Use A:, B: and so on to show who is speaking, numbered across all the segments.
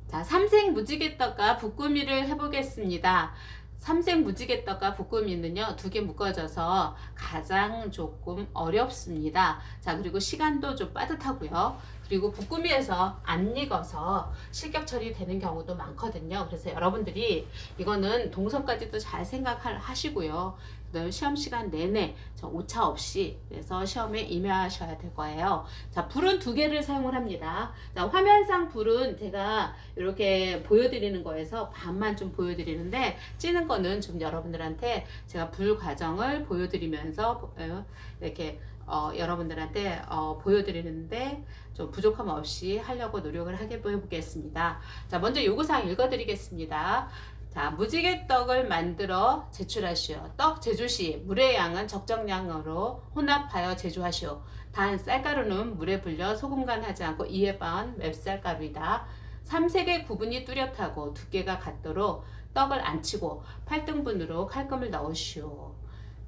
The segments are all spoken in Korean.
A: 자, 삼색 무지개떡과 볶음이를 해보겠습니다. 삼색 무지개떡과 볶음이는요, 두 개 묶어져서 가장 조금 어렵습니다. 자, 그리고 시간도 좀 빠듯하고요. 그리고 볶음이에서 안 익어서 실격 처리되는 경우도 많거든요. 그래서 여러분들이 이거는 동선까지도 잘 생각하시고요. 시험 시간 내내 오차 없이 그래서 시험에 임하셔야 될 거예요. 자, 불은 두 개를 사용을 합니다. 자, 화면상 불은 제가 이렇게 보여드리는 거에서 반만 좀 보여드리는데 찌는 거는 좀 여러분들한테 제가 불 과정을 보여드리면서 이렇게 여러분들한테 보여드리는데 좀 부족함 없이 하려고 노력을 해보겠습니다. 자, 먼저 요구사항 읽어드리겠습니다. 자, 무지개떡을 만들어 제출하시오. 떡 제조 시 물의 양은 적정량으로 혼합하여 제조하시오. 단 쌀가루는 물에 불려 소금간 하지 않고 이에 빻은 맵쌀가루이다. 삼색의 구분이 뚜렷하고 두께가 같도록 떡을 안 치고 8등분으로 칼금을 넣으시오.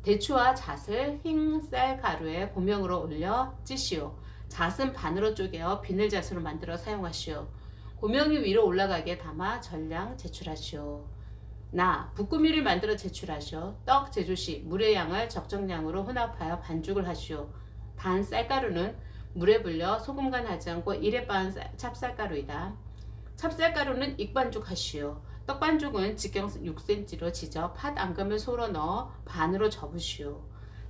A: 대추와 잣을 흰 쌀가루에 고명으로 올려 찌시오. 잣은 반으로 쪼개어 비늘잣으로 만들어 사용하시오. 고명이 위로 올라가게 담아 전량 제출하시오. 나 볶음이를 만들어 제출하시오. 떡 제조 시 물의 양을 적정량으로 혼합하여 반죽을 하시오. 단 쌀가루는 물에 불려 소금간 하지 않고 1에 빻은 찹쌀가루이다. 찹쌀가루는 익반죽 하시오. 떡반죽은 직경 6cm로 지져 팥 앙금을 솔어 넣어 반으로 접으시오.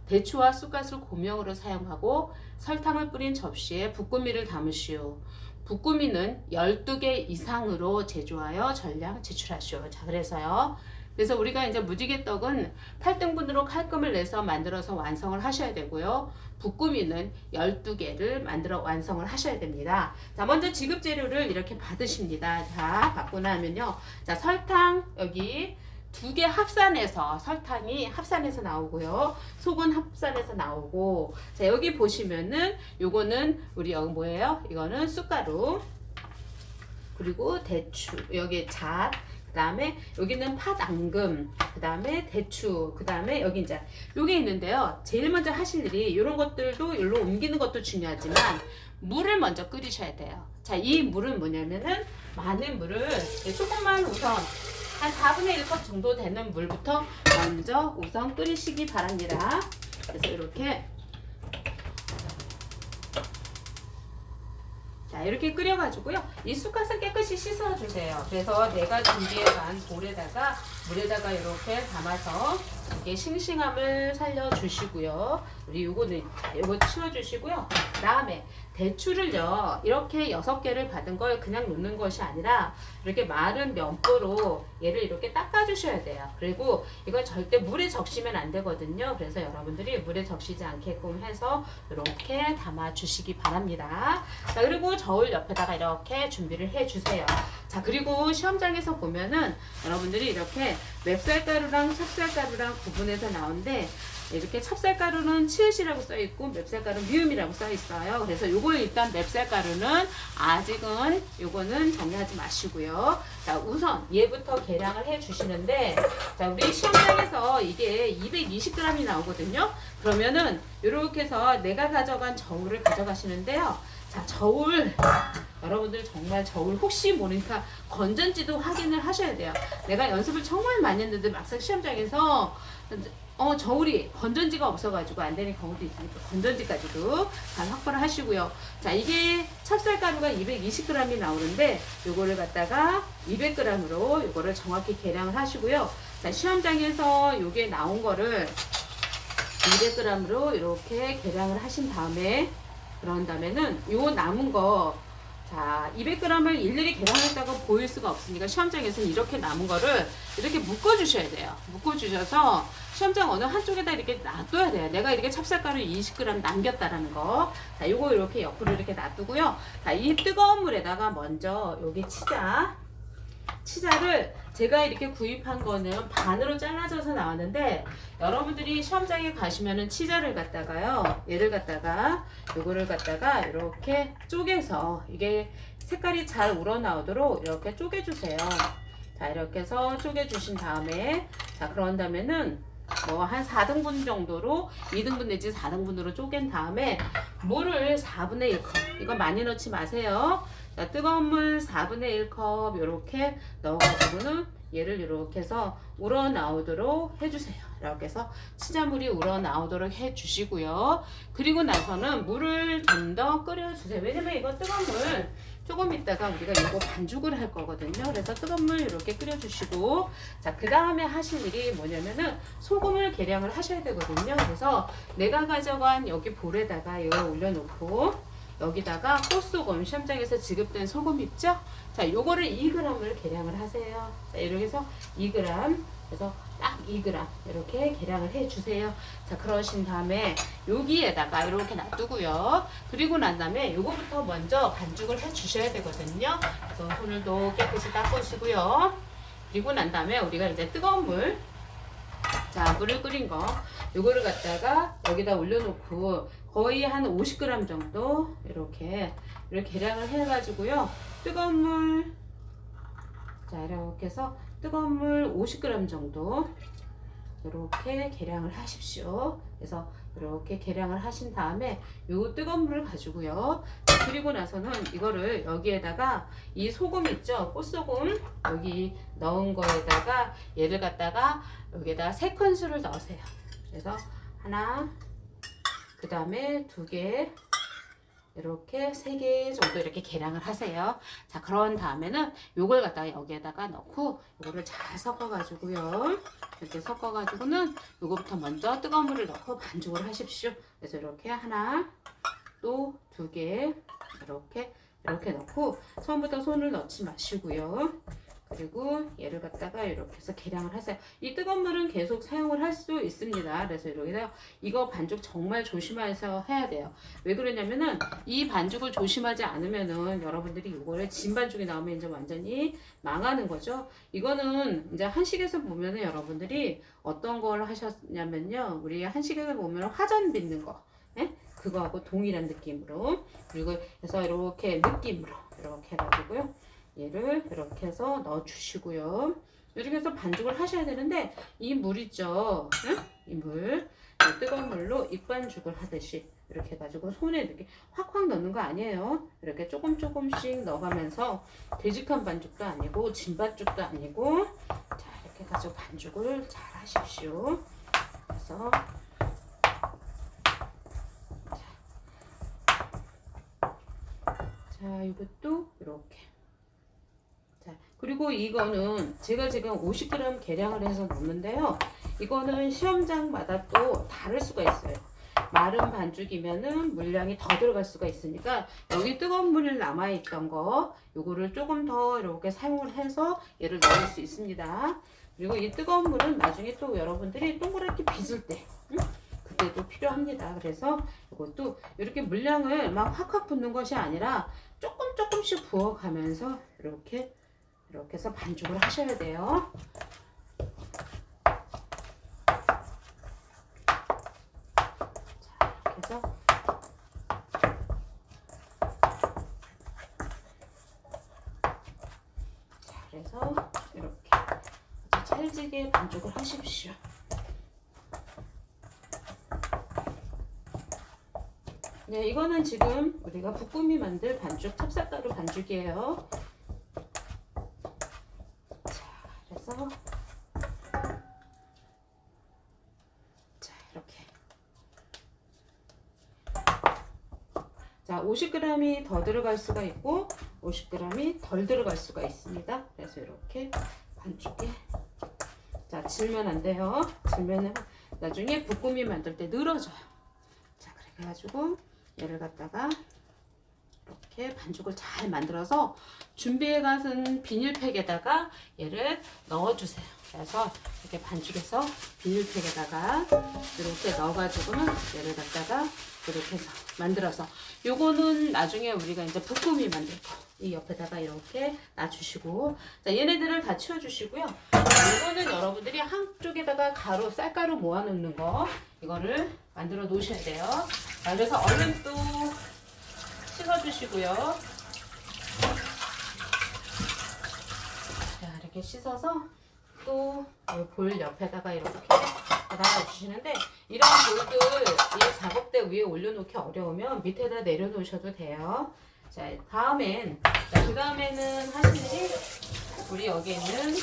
A: 대추와 쑥갓을 고명으로 사용하고 설탕을 뿌린 접시에 볶음이를 담으시오. 볶음이는 12개 이상으로 제조하여 전량 제출하시오. 자, 그래서 우리가 이제 무지개떡은 8등분으로 칼금을 내서 만들어서 완성을 하셔야 되고요. 볶음이는 12개를 만들어 완성을 하셔야 됩니다. 자, 먼저 지급 재료를 이렇게 받으십니다. 자, 받고 나면요. 자, 설탕 여기 두 개 합산해서 설탕이 합산해서 나오고요. 속은 합산해서 나오고, 자, 여기 보시면은 요거는 우리 여기 뭐예요? 이거는 쑥가루, 그리고 대추, 여기 잣, 그 다음에 여기는 팥 앙금, 그 다음에 대추, 그 다음에 여기 이제 요게 있는데요. 제일 먼저 하실 일이 이런 것들도 여기로 옮기는 것도 중요하지만 물을 먼저 끓이셔야 돼요. 자, 이 물은 뭐냐면은 많은 물을 조금만 우선 한 4분의 1컵 정도 되는 물부터 먼저 우선 끓이시기 바랍니다. 그래서 이렇게 자, 이렇게 끓여가지고요. 이 쑥갓을 깨끗이 씻어주세요. 그래서 내가 준비해간 볼에다가 물에다가 이렇게 담아서 이게 싱싱함을 살려주시고요. 우리 요거는 요거 치워주시고요. 그 다음에 대추를요, 이렇게 6개를 받은 걸 그냥 놓는 것이 아니라 이렇게 마른 면보로 얘를 이렇게 닦아주셔야 돼요. 그리고 이건 절대 물에 적시면 안 되거든요. 그래서 여러분들이 물에 적시지 않게끔 해서 이렇게 담아주시기 바랍니다. 자, 그리고 저울 옆에다가 이렇게 준비를 해주세요. 자, 그리고 시험장에서 보면은 여러분들이 이렇게 맵쌀가루랑 찹쌀가루랑 구분해서 나오는데 이렇게 찹쌀가루는 치읓이라고 써있고 맵쌀가루는 미음이라고 써있어요. 그래서 요걸 일단 맵쌀가루는 아직은 요거는 정리하지 마시고요. 자, 우선 얘부터 계량을 해 주시는데, 자, 우리 시험장에서 이게 220g이 나오거든요. 그러면은 요렇게 해서 내가 가져간 저울을 가져가시는데요. 자, 저울 여러분들 정말 저울 혹시 모르니까 건전지도 확인을 하셔야 돼요. 내가 연습을 정말 많이 했는데 막상 시험장에서 저울이 건전지가 없어가지고 안 되는 경우도 있으니까 건전지까지도 잘 확보를 하시고요. 자, 이게 찹쌀가루가 220g이 나오는데 요거를 갖다가 200g으로 요거를 정확히 계량을 하시고요. 자, 시험장에서 요게 나온 거를 200g으로 이렇게 계량을 하신 다음에 그런 다음에는 요 남은 거 자, 200g을 일일이 계량했다고 보일 수가 없으니까 시험장에서는 이렇게 남은 거를 이렇게 묶어주셔야 돼요. 묶어주셔서 시험장 어느 한쪽에다 이렇게 놔둬야 돼요. 내가 이렇게 찹쌀가루 20g 남겼다라는 거. 자, 요거 이렇게 옆으로 이렇게 놔두고요. 자, 이 뜨거운 물에다가 먼저 여기 치자를 제가 이렇게 구입한 거는 반으로 잘라져서 나왔는데 여러분들이 시험장에 가시면은 치자를 갖다가요, 얘를 갖다가 요거를 갖다가 이렇게 쪼개서 이게 색깔이 잘 우러나오도록 이렇게 쪼개주세요. 자, 이렇게 해서 쪼개주신 다음에 자, 그런 다음에는 뭐 한 4등분 정도로 2등분 내지 4등분으로 쪼갠 다음에 물을 4분의 1컵, 이거 많이 넣지 마세요. 자, 뜨거운 물 4분의 1컵 이렇게 넣어가지고는 얘를 이렇게 해서 우러나오도록 해주세요. 이렇게 해서 치자물이 우러나오도록 해주시고요. 그리고 나서는 물을 좀 더 끓여주세요. 왜냐면 이거 뜨거운 물 조금 있다가 우리가 이거 반죽을 할 거거든요. 그래서 뜨거운 물 이렇게 끓여주시고, 자, 그 다음에 하실 일이 뭐냐면은 소금을 계량을 하셔야 되거든요. 그래서 내가 가져간 여기 볼에다가 이걸 올려놓고, 여기다가 꽃소금, 시험장에서 지급된 소금 있죠? 자, 요거를 2g을 계량을 하세요. 자, 이렇게 해서 2g, 그래서 딱 2g 이렇게 계량을 해주세요. 자, 그러신 다음에 여기에다가 이렇게 놔두고요. 그리고 난 다음에 요거부터 먼저 반죽을 해주셔야 되거든요. 그래서 손을도 깨끗이 닦으시고요. 그리고 난 다음에 우리가 이제 뜨거운 물, 자, 물을 끓인 거 요거를 갖다가 여기다 올려놓고 거의 한 50g 정도 이렇게 계량을 해가지고요. 뜨거운 물, 자, 이렇게 해서 뜨거운 물 50g 정도 이렇게 계량을 하십시오. 그래서 이렇게 계량을 하신 다음에 요 뜨거운 물을 가지고요. 그리고 나서는 이거를 여기에다가 이 소금 있죠? 꽃소금 여기 넣은 거에다가 얘를 갖다가 여기에다 3큰술을 넣으세요. 그래서 하나, 그 다음에 2개, 이렇게 3개 정도 이렇게 계량을 하세요. 자, 그런 다음에는 요걸 갖다가 여기에다가 넣고 요거를 잘 섞어 가지고요. 이렇게 섞어 가지고는 요거부터 먼저 뜨거운 물을 넣고 반죽을 하십시오. 그래서 이렇게 하나, 또 2개 이렇게 넣고 처음부터 손을 넣지 마시고요. 그리고 얘를 갖다가 이렇게 해서 계량을 하세요. 이 뜨거운 물은 계속 사용을 할 수 있습니다. 그래서 여기다 이거 반죽 정말 조심해서 해야 돼요. 왜 그러냐면은 이 반죽을 조심하지 않으면은 여러분들이 이거를 진 반죽이 나오면 이제 완전히 망하는 거죠. 이거는 이제 한식에서 보면은 여러분들이 어떤 걸 하셨냐면요. 우리 한식에서 보면 화전 빚는 거. 예? 그거하고 동일한 느낌으로, 그리고 해서 이렇게 느낌으로 이렇게 해가지고요. 얘를 이렇게 해서 넣어 주시고요. 이렇게 해서 반죽을 하셔야 되는데 이 물 있죠? 응? 이 물, 이 뜨거운 물로 익반죽을 하듯이 이렇게 해가지고 손에 이렇게 확확 넣는 거 아니에요. 이렇게 조금씩 넣어가면서 되직한 반죽도 아니고 진 반죽도 아니고, 자, 이렇게 해가지고 반죽을 잘 하십시오. 그래서 자, 이것도 이렇게. 자, 그리고 이거는 제가 지금 50g 계량을 해서 넣는데요. 이거는 시험장마다 또 다를 수가 있어요. 마른 반죽이면은 물량이 더 들어갈 수가 있으니까 여기 뜨거운 물이 남아있던 거 요거를 조금 더 이렇게 사용을 해서 얘를 넣을 수 있습니다. 그리고 이 뜨거운 물은 나중에 또 여러분들이 동그랗게 빚을 때, 그때도 필요합니다. 그래서 이것도 이렇게 물량을 막 확확 붓는 것이 아니라 조금씩 부어가면서 이렇게 해서 반죽을 하셔야 돼요. 자, 이렇게 해서 그래서 이렇게 아주 찰지게 반죽을 하십시오. 네, 이거는 지금 우리가 붓꾸미 만들 반죽, 찹쌀가루 반죽이에요. 자, 그래서 자, 이렇게. 자, 50g이 더 들어갈 수가 있고 50g이 덜 들어갈 수가 있습니다. 그래서 이렇게 반죽에, 자, 질면 안 돼요. 질면은 나중에 붓꾸미 만들 때 늘어져요. 자, 그래 가지고 얘를 갖다가 이렇게 반죽을 잘 만들어서 준비해 가신 비닐팩에다가 얘를 넣어주세요. 그래서 이렇게 반죽해서 비닐팩에다가 이렇게 넣어가지고는 얘를 갖다가 이렇게 해서 만들어서, 요거는 나중에 우리가 이제 붓꾸미 만들 거 이 옆에다가 이렇게 놔주시고, 자, 얘네들을 다 치워주시고요. 이거는 여러분들이 한쪽에다가 가루, 쌀가루 모아놓는 거, 이거를 만들어 놓으셔야 돼요. 자, 그래서 얼른 또 씻어주시고요. 자, 이렇게 씻어서 또 볼 옆에다가 이렇게 놔주시는데, 이런 볼들 이 작업대 위에 올려놓기 어려우면 밑에다 내려놓으셔도 돼요. 자, 다음엔 자, 그 다음에는 하실 일이 우리 여기 있는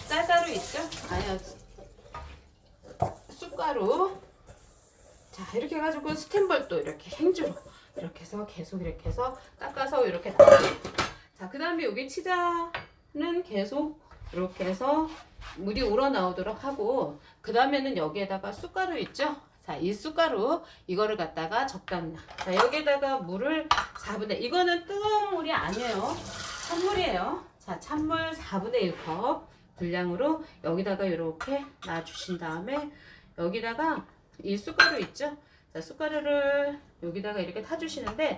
A: 쌀가루 있죠? 아니요, 쑥가루. 자, 이렇게 해가지고 스텐볼도 이렇게 행주로 이렇게 해서 계속 이렇게 해서 깎아서 이렇게 놔요. 자, 그 다음에 여기 치자는 계속 이렇게 해서 물이 우러나오도록 하고, 그 다음에는 여기에다가 쑥가루 있죠? 자, 이 쑥가루 이거를 갖다가 적당량. 자, 여기에다가 물을 4분의, 이거는 뜨거운 물이 아니에요. 찬물이에요. 자, 찬물 4분의 1컵 분량으로 여기다가 이렇게 놔주신 다음에 여기다가 이 쑥가루 있죠? 자, 쑥가루를 여기다가 이렇게 타주시는데,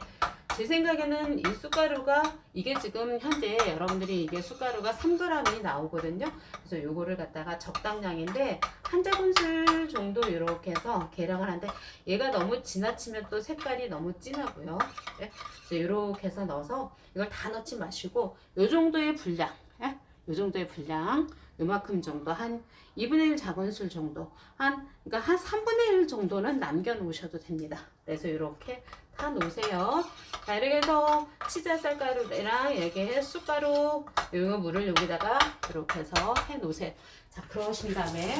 A: 제 생각에는 이 쑥가루가 이게 지금 현재 여러분들이 이게 쑥가루가 3g이 나오거든요. 그래서 요거를 갖다가 적당량인데 한 작은술 정도 이렇게 해서 계량을 하는데, 얘가 너무 지나치면 또 색깔이 너무 진하고요. 네? 그래서 이렇게 해서 넣어서 이걸 다 넣지 마시고 요 정도의 분량, 예? 요 정도의 분량, 요만큼 정도, 한 2분의 1 작은술 정도, 그러니까 한 3분의 1 정도는 남겨 놓으셔도 됩니다. 그래서 이렇게 다 놓으세요. 자, 이렇게 해서 치자 쌀가루랑 이렇게 쑥가루, 요 물을 여기다가 이렇게 해서 해 놓으세요. 자, 그러신 다음에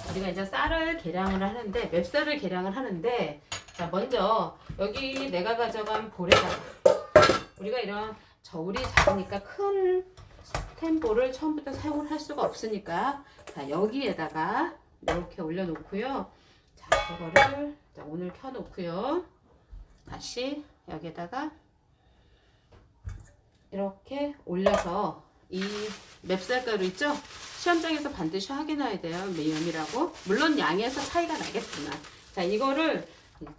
A: 우리가 이제 쌀을 계량을 하는데, 맵쌀을 계량을 하는데, 자, 먼저 여기 내가 가져간 볼에다가 우리가 이런 저울이 작으니까 큰 스텐볼을 처음부터 사용을 할 수가 없으니까, 자, 여기에다가 이렇게 올려놓고요. 자, 이거를 오늘 켜놓고요. 다시 여기에다가 이렇게 올려서 이 맵쌀가루 있죠? 시험장에서 반드시 확인해야 돼요. 매염이라고. 물론 양에서 차이가 나겠지만. 자, 이거를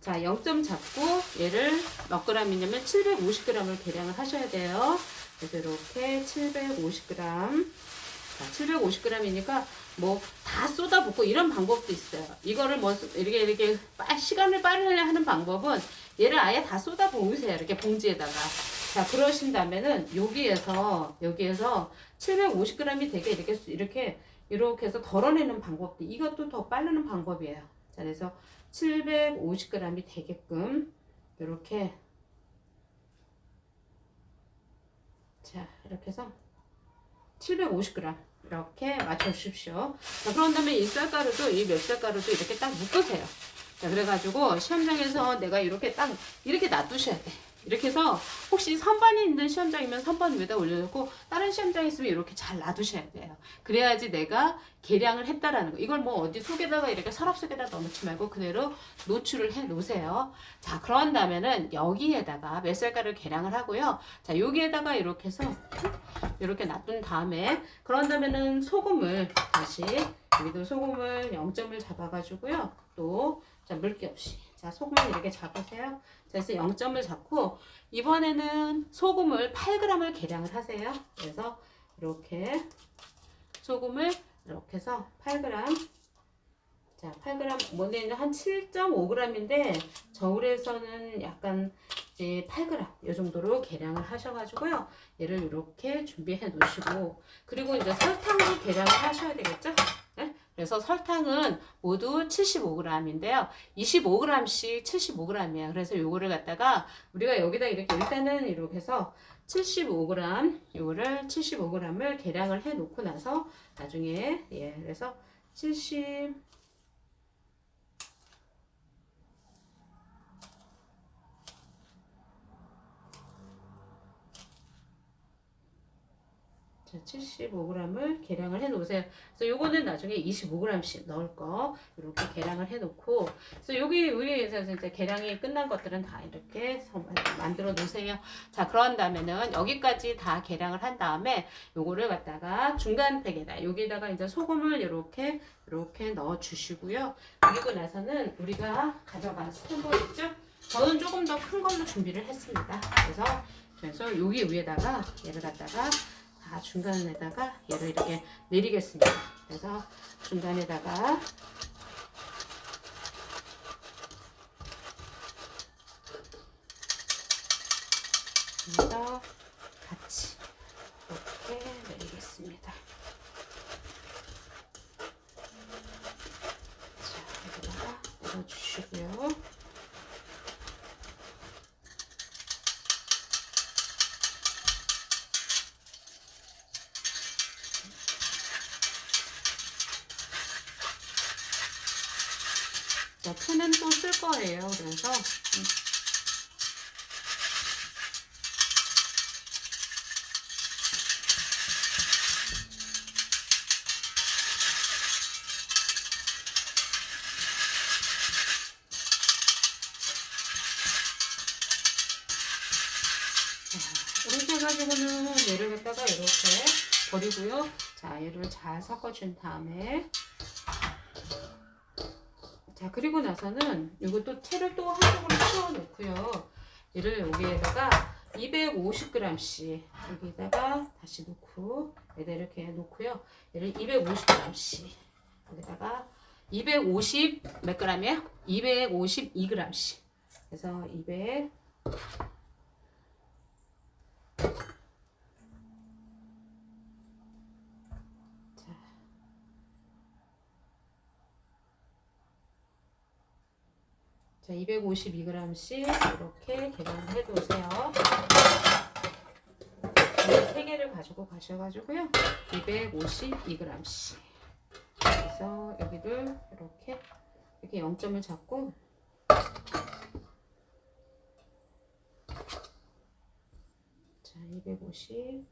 A: 자 0점 잡고 얘를 몇 g이냐면 750g을 계량을 하셔야 돼요. 그래서 이렇게 750g. 자, 750g이니까 뭐 다 쏟아붓고 이런 방법도 있어요. 이거를 뭐 이렇게 시간을 빠르게 하는 방법은 얘를 아예 다 쏟아부으세요. 이렇게 봉지에다가. 자, 그러신다면은 여기에서 750g이 되게 이렇게 해서 덜어내는 방법도, 이것도 더 빠르는 방법이에요. 자, 그래서 750g이 되게끔 이렇게, 자, 이렇게 해서 750g 이렇게 맞춰 주십시오. 자, 그런 다음에 이 쌀가루도, 이 맵쌀가루도 이렇게 딱 묶으세요. 자, 그래가지고 시험장에서 내가 이렇게 딱 이렇게 놔두셔야 돼. 이렇게 해서 혹시 선반이 있는 시험장이면 선반 위에다 올려놓고, 다른 시험장이 있으면 이렇게 잘 놔두셔야 돼요. 그래야지 내가 계량을 했다라는 거. 이걸 뭐 어디 속에다가 이렇게 서랍 속에다 넣어놓지 말고 그대로 노출을 해 놓으세요. 자, 그런 다음에는 여기에다가 맵쌀가루를 계량을 하고요. 자, 여기에다가 이렇게 해서 이렇게 놔둔 다음에, 그런 다음에는 소금을 다시, 여기도 소금을 0점을 잡아가지고요. 또, 자, 물기 없이. 자, 소금을 이렇게 잡으세요. 자, 그래서 0점을 잡고, 이번에는 소금을 8g을 계량을 하세요. 그래서 이렇게 소금을 이렇게 해서 8g. 자, 8g, 뭐는 한 7.5g인데, 저울에서는 약간 이제 8g, 이 정도로 계량을 하셔가지고요. 얘를 이렇게 준비해 놓으시고, 그리고 이제 설탕도 계량을 하셔야 되겠죠? 네? 그래서 설탕은 모두 75g인데요. 25g씩 75g이에요. 그래서 요거를 갖다가 우리가 여기다 이렇게 일단은 이렇게 해서 75g, 요거를 75g을 계량을 해 놓고 나서 나중에, 예, 그래서 70, 자, 75g을 계량을 해 놓으세요. 그래서 요거는 나중에 25g씩 넣을 거 이렇게 계량을 해 놓고, 그래서 여기 위에서 이제 계량이 끝난 것들은 다 이렇게 만들어 놓으세요. 자, 그런 다음에는 여기까지 다 계량을 한 다음에 요거를 갖다가 중간 팩에다, 여기다가 이제 소금을 이렇게 넣어 주시고요. 그리고 나서는 우리가 가져간 스텐볼 있죠? 저는 조금 더 큰 걸로 준비를 했습니다. 그래서 여기 위에다가 얘를 갖다가 다 중간에다가 얘를 이렇게 내리겠습니다. 그래서 중간에다가 같이 이렇게 내리겠습니다. 자, 여기다가 넣어주시고요. 자, 투는 또 쓸 거예요. 그래서 이렇게 해가지고는 얘를 갖다가 이렇게 버리고요. 자, 얘를 잘 섞어준 다음에, 자, 그리고 나서는 이것도 채를 또 한쪽으로 풀어 놓고요. 얘를 여기에다가 250g씩 여기다가 다시 놓고, 얘를 이렇게 놓고요. 얘를 250g씩 여기다가 250 몇 g이에요? 252g씩. 그래서 200 자, 252g씩 이렇게 계량을 해두세요. 3개를 가지고 가셔가지고요. 252g씩. 그래서 여기를 이렇게 0점을 잡고, 자, 250.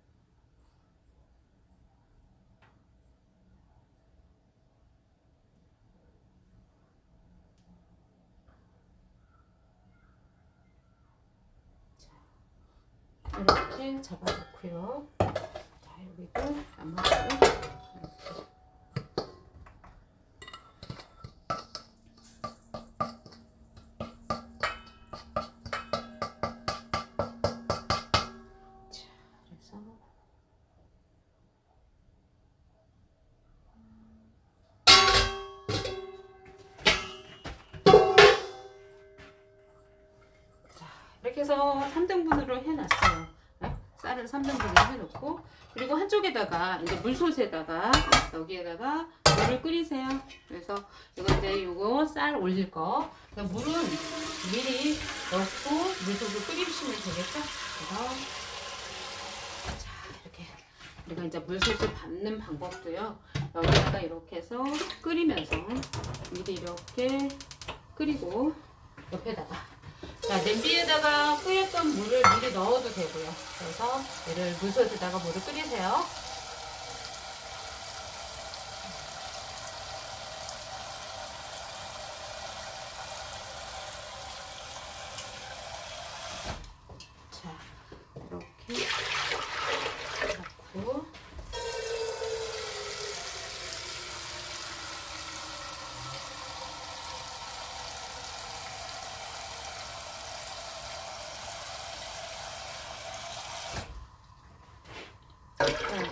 A: 이렇게 잡아놓고요. 자, 여기도 나머지 이렇게 해서 3등분으로 해놨어요. 네? 쌀을 3등분으로 해놓고, 그리고 한쪽에다가 이제 물솥에다가 여기에다가 물을 끓이세요. 그래서 이거 이제 요거 쌀 올릴 거, 물은 미리 넣고 물속을 끓이시면 되겠죠. 그래서 자, 이렇게 우리가 이제 물솥을 밟는 방법도요. 여기다가 이렇게 해서 끓이면서 미리 이렇게 끓이고, 옆에다가, 자, 냄비에다가 끓였던 물을 미리 넣어도 되고요. 그래서 얘를 물솥에다가 물을 끓이세요. 자, 이렇게 넣고,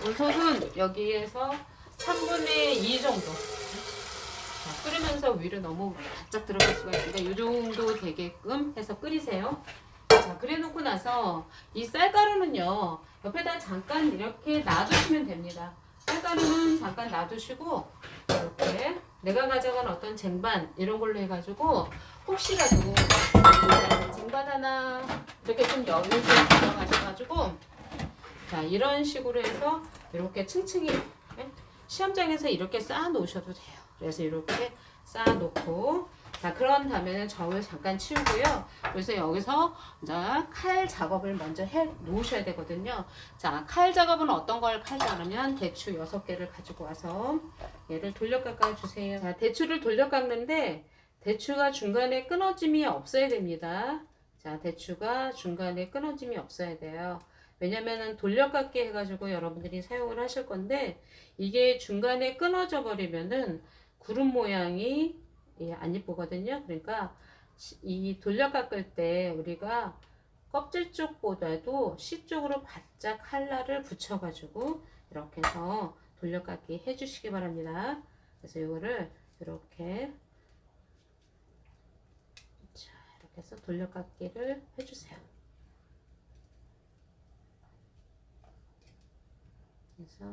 A: 물솥은 여기에서 3분의 2 정도. 자, 끓이면서 위로 너무 바짝 들어갈 수가 있으니까 이 정도 되게끔 해서 끓이세요. 자, 그래 놓고 나서 이 쌀가루는요, 옆에다 잠깐 이렇게 놔두시면 됩니다. 쌀가루는 잠깐 놔두시고, 이렇게 내가 가져간 어떤 쟁반 이런 걸로 해가지고, 혹시라도 쟁반 하나 이렇게 좀 여유를 가져가셔가지고, 자, 이런 식으로 해서 이렇게 층층이, 시험장에서 이렇게 쌓아 놓으셔도 돼요. 그래서 이렇게 쌓아 놓고, 자, 그런 다음에는 저울 잠깐 치우고요. 그래서 여기서 이제 칼 작업을 먼저 해 놓으셔야 되거든요. 자, 칼 작업은 어떤 걸 칼 작업하면 대추 6개를 가지고 와서 얘를 돌려 깎아 주세요. 자, 대추를 돌려 깎는데 대추가 중간에 끊어짐이 없어야 됩니다. 자, 대추가 중간에 끊어짐이 없어야 돼요. 왜냐면은 돌려깎기 해가지고 여러분들이 사용을 하실 건데, 이게 중간에 끊어져 버리면은 구름 모양이 안 예쁘거든요. 그러니까 이 돌려깎을 때 우리가 껍질 쪽보다도 씨 쪽으로 바짝 칼날을 붙여가지고 이렇게 해서 돌려깎기 해주시기 바랍니다. 그래서 이거를 이렇게, 자, 이렇게 해서 돌려깎기를 해주세요. 그래서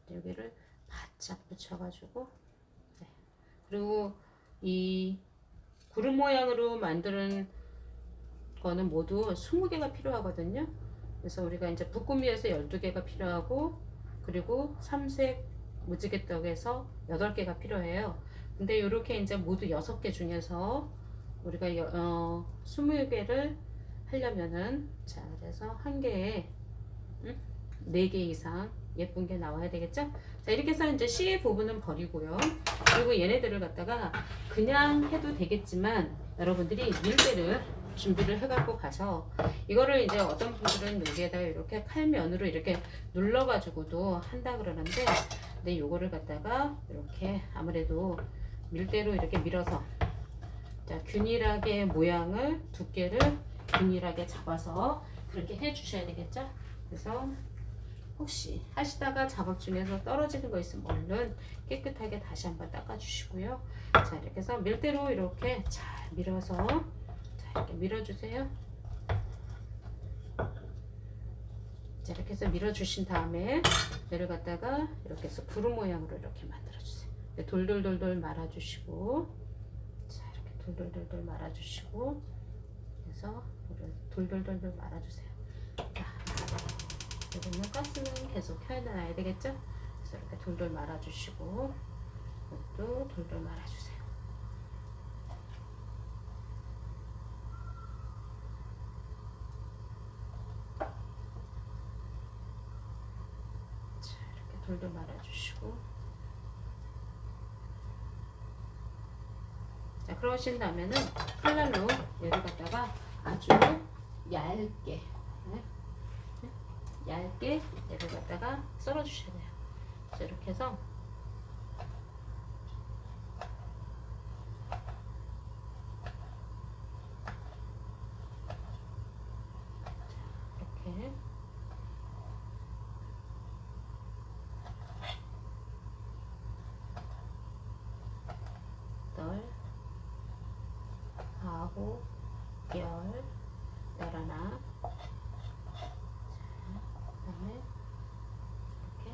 A: 여기를 바짝 붙여가지고, 네. 그리고 이 구름 모양으로 만드는 거는 모두 20개가 필요하거든요. 그래서 우리가 이제 붓구미에서 12개가 필요하고, 그리고 삼색 무지개떡에서 8개가 필요해요. 근데 이렇게 이제 모두 6개 중에서 우리가 20개를 하려면은, 자, 그래서 한 개에 4개 이상 예쁜 게 나와야 되겠죠? 자, 이렇게 해서 이제 C 부분은 버리고요. 그리고 얘네들을 갖다가 그냥 해도 되겠지만, 여러분들이 밀대를 준비를 해갖고 가서, 이거를 이제 어떤 분들은 여기에다가 이렇게 칼면으로 이렇게 눌러가지고도 한다 그러는데, 근데 요거를 갖다가 이렇게 아무래도 밀대로 이렇게 밀어서, 자, 균일하게 모양을, 두께를 균일하게 잡아서 그렇게 해 주셔야 되겠죠? 그래서 혹시 하시다가 작업 중에서 떨어지는 거 있으면 얼른 깨끗하게 다시 한번 닦아 주시고요. 자, 이렇게 해서 밀대로 이렇게 잘 밀어서, 자, 이렇게 밀어 주세요. 자, 이렇게 해서 밀어 주신 다음에 얘를 갖다가 이렇게 해서 구름 모양으로 이렇게 만들어 주세요. 돌돌돌돌 말아 주시고, 자, 이렇게 돌돌돌돌 말아 주시고, 그래서 돌돌돌돌 말아 주세요. 이거는 가스는 계속 켜놔야 되겠죠? 그래서 이렇게 돌돌 말아주시고, 이것도 돌돌 말아주세요. 자, 이렇게 돌돌 말아주시고, 자, 그러신 다음에는 칼날로 얘를 갖다가 아주 얇게, 얇게 얘를 갖다가 썰어 주셔야 돼요. 그래서 이렇게 해서 이렇게 널 아홉 열 열하나, 그다음에 이렇게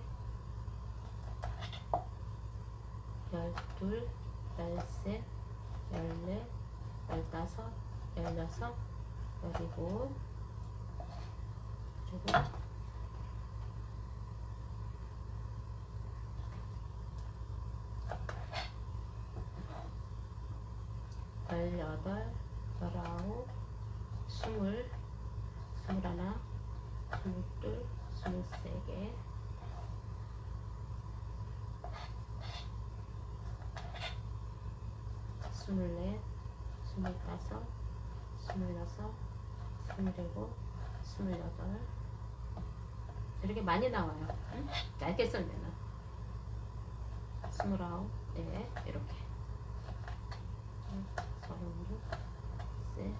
A: 12, 13, 14, 15, 16, 17, 그리고 18, 19, 20, 21, 22, 23개, 24, 25, 26, 27, 28. 이렇게 많이 나와요. 응? 얇게 썰면은 29, 네, 이렇게 36, 셋.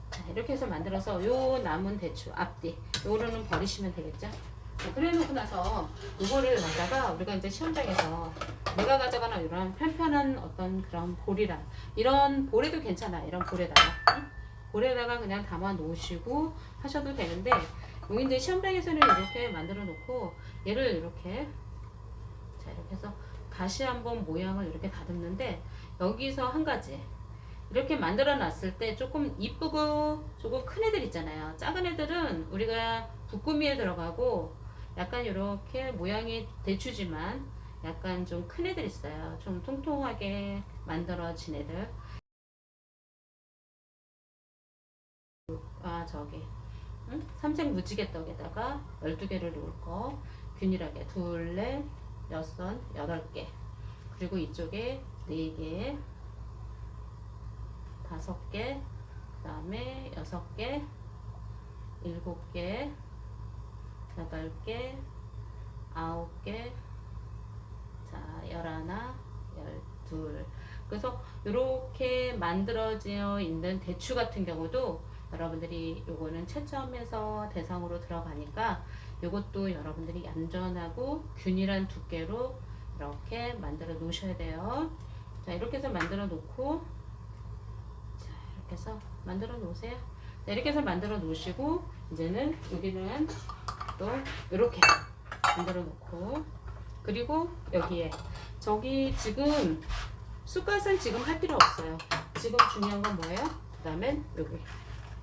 A: 자, 이렇게 해서 만들어서 요 남은 대추 앞뒤 요거는 버리시면 되겠죠? 자, 그래 놓고 나서 이거를 갖다가 우리가 이제 시험장에서 내가 가져가는 이런 편편한 어떤 그런 볼이랑, 이런 볼에도 괜찮아. 이런 볼에다가, 응? 볼에다가 그냥 담아 놓으시고 하셔도 되는데, 여기 이제 시험장에서는 이렇게 만들어 놓고 얘를 이렇게, 자, 이렇게 해서 다시 한번 모양을 이렇게 다듬는데, 여기서 한 가지 이렇게 만들어 놨을 때 조금 이쁘고 조금 큰 애들 있잖아요. 작은 애들은 우리가 붓구미에 들어가고, 약간 이렇게 모양이 대추지만 약간 좀 큰 애들 있어요. 좀 통통하게 만들어진 애들. 아, 저기 삼색 무지개떡에다가 12개를 놓을 거, 균일하게 둘, 넷, 여섯, 8개, 그리고 이쪽에 4개, 5개, 그 다음에 6개, 7개, 8개, 9개, 자, 11, 12. 그래서 이렇게 만들어져 있는 대추 같은 경우도 여러분들이 요거는 채점해서 대상으로 들어가니까 요것도 여러분들이 얌전하고 균일한 두께로 이렇게 만들어 놓으셔야 돼요. 자, 이렇게 해서 만들어 놓고, 자, 이렇게 해서 만들어 놓으세요. 자, 이렇게 해서 만들어 놓으시고, 이제는 여기는 또 이렇게 만들어 놓고, 그리고 여기에 저기 지금 쑥갓은 지금 할 필요 없어요. 지금 중요한 건 뭐예요? 그 다음엔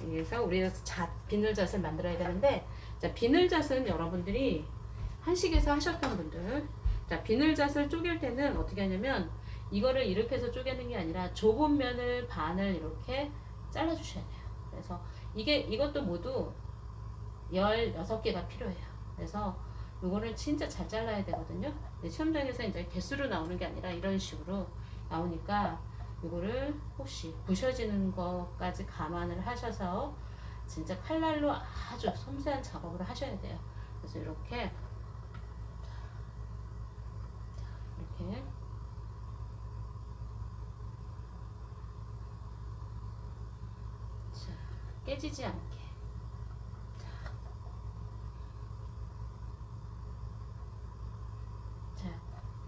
A: 여기서 우리가 비늘잣을 만들어야 되는데, 자, 비늘잣은 여러분들이 한식에서 하셨던 분들, 자, 비늘잣을 쪼갤 때는 어떻게 하냐면 이거를 이렇게 해서 쪼개는 게 아니라 좁은 면을 반을 이렇게 잘라 주셔야 돼요. 그래서 이것도 모두 16개가 필요해요. 그래서 요거를 진짜 잘 잘라야 되거든요. 시험장에서 이제 개수로 나오는 게 아니라 이런 식으로 나오니까 요거를 혹시 부셔지는 것까지 감안을 하셔서 진짜 칼날로 아주 섬세한 작업을 하셔야 돼요. 그래서 이렇게 자, 깨지지 않게. 자,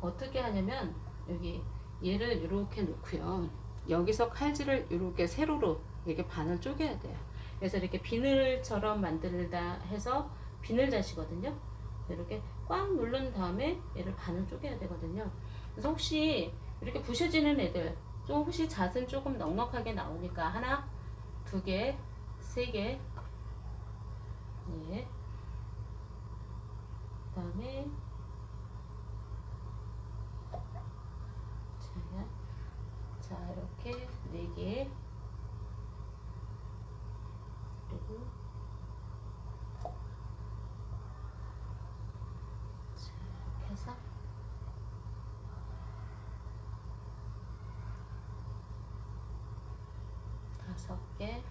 A: 어떻게 하냐면 여기 얘를 이렇게 놓고요. 여기서 칼질을 이렇게 세로로 이렇게 반을 쪼개야 돼요. 그래서 이렇게 비늘처럼 만들다 해서 비늘잣이거든요. 이렇게 꽉 누른 다음에 얘를 반을 쪼개야 되거든요. 그래서 혹시 이렇게 부셔지는 애들, 좀 혹시 잣은 조금 넉넉하게 나오니까 하나, 두 개, 세 개, 예. 그 다음에 자, 이렇게 4개, 그리고 자, 이렇게 해서 5개,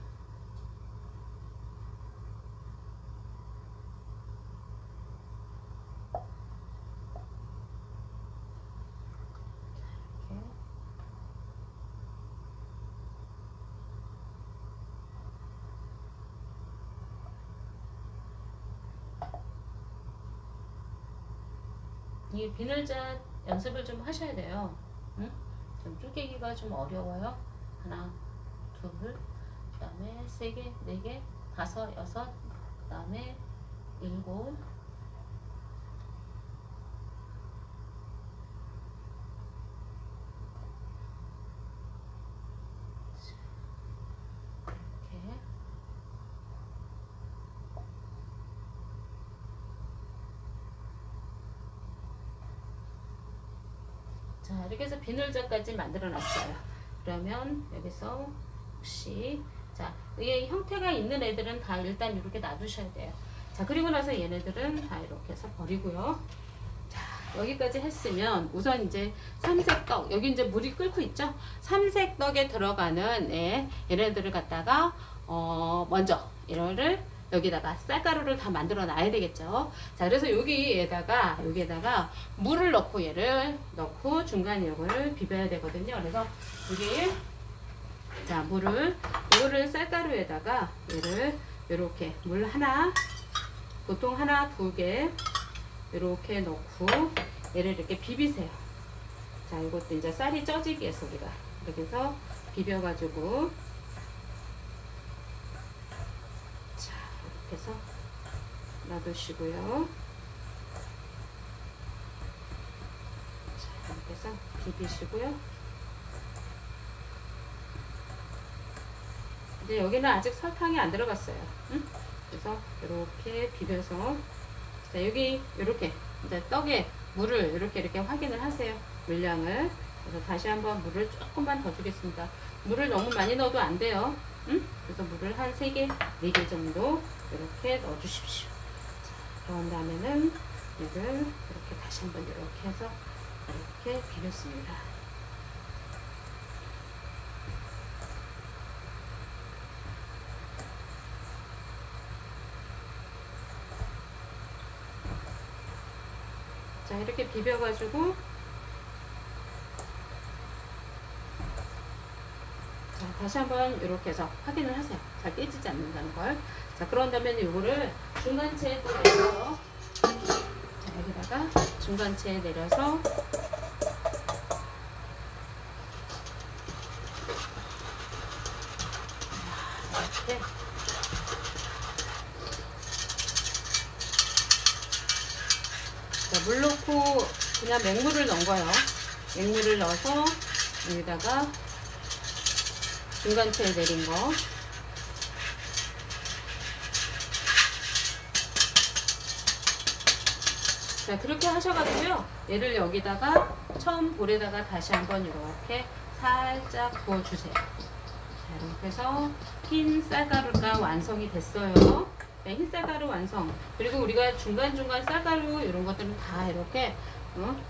A: 이 비늘잣 연습을 좀 하셔야 돼요. 응? 좀 쪼개기가 좀 어려워요. 하나, 둘, 그 다음에 3개, 4개, 5, 6, 그 다음에 7, 이렇게. 자, 이렇게 해서 비늘잣까지 만들어 놨어요. 그러면 여기서 혹시 자, 이게 형태가 있는 애들은 다 일단 이렇게 놔두셔야 돼요. 자, 그리고 나서 얘네들은 다 이렇게 해서 버리고요. 자, 여기까지 했으면 우선 이제 삼색떡, 여기 이제 물이 끓고 있죠? 삼색떡에 들어가는 얘네들을 갖다가 먼저 이거를 여기다가 쌀가루를 다 만들어 놔야 되겠죠. 자, 그래서 여기에다가 물을 넣고 얘를 넣고 중간에 이거를 비벼야 되거든요. 그래서 여기 자, 이거를 쌀가루에다가 얘를 이렇게 물 하나, 보통 하나, 2개 이렇게 넣고 얘를 이렇게 비비세요. 자, 이것도 이제 쌀이 쪄지기 위해서 우리가 이렇게 해서 비벼가지고 자, 이렇게 해서 놔두시고요. 자, 이렇게 해서 비비시고요. 이제 여기는 아직 설탕이 안 들어갔어요. 응? 그래서 이렇게 비벼서 자, 여기 이렇게 이제 떡에 물을 이렇게 확인을 하세요. 물량을. 그래서 다시 한번 물을 조금만 더 주겠습니다. 물을 너무 많이 넣어도 안 돼요. 응? 그래서 물을 한 3개, 4개 정도 이렇게 넣어 주십시오. 자, 그런 다음에는 이걸 이렇게 다시 한번 이렇게 해서 이렇게 비볐습니다. 자, 이렇게 비벼가지고 자, 다시 한번 이렇게 해서 확인을 하세요. 잘 깨지지 않는다는 걸. 자, 그런 다음에 이거를 중간체에 또 내려서 자, 여기다가 중간체에 내려서 이렇게 자, 물 넣고 그냥 맹물을 넣은 거예요. 맹물을 넣어서 여기다가 중간체에 내린 거 자, 그렇게 하셔가지고요. 얘를 여기다가 처음 볼에다가 다시 한번 이렇게 살짝 부어주세요. 자, 이렇게 해서 흰 쌀가루가 완성이 됐어요. 네, 흰 쌀가루 완성. 그리고 우리가 중간중간 쌀가루 이런 것들은 다 이렇게